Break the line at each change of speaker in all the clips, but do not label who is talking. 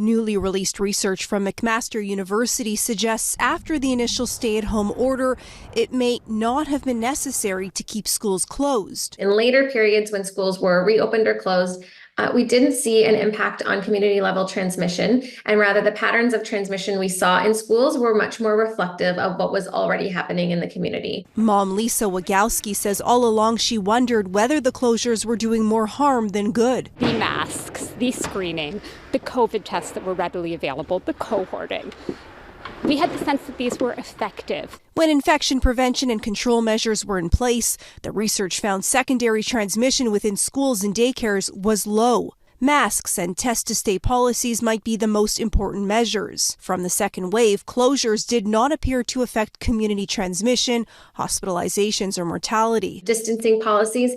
Newly released research from McMaster University suggests after the initial stay-at-home order, it may not have been necessary to keep schools closed.
In later periods when schools were reopened or closed, we didn't see an impact on community-level transmission, and rather the patterns of transmission we saw in schools were much more reflective of what was already happening in the community.
Mom Lisa Wagowski says all along she wondered whether the closures were doing more harm than good.
The masks, the screening, the COVID tests that were readily available, the cohorting. We had the sense that these were effective.
When infection prevention and control measures were in place, the research found secondary transmission within schools and daycares was low. Masks and test-to-stay policies might be the most important measures. From the second wave, closures did not appear to affect community transmission, hospitalizations, or mortality.
Distancing policies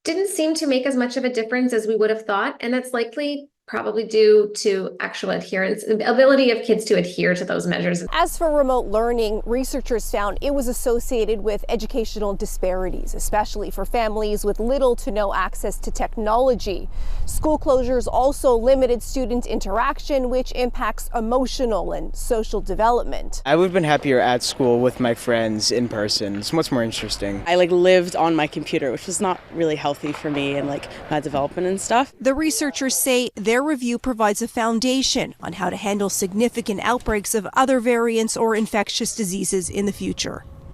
didn't seem to make as much of a difference as we would have thought, and that's likely probably due to actual adherence, the ability of kids to adhere to those measures.
As for remote learning, researchers found it was associated with educational disparities, especially for families with little to no access to technology. School closures also limited student interaction, which impacts emotional and social development.
I would have been happier at school with my friends in person. It's much more interesting.
I lived on my computer, which was not really healthy for me and my development and stuff.
The researchers say their review provides a foundation on how to handle significant outbreaks of other variants or infectious diseases in the future.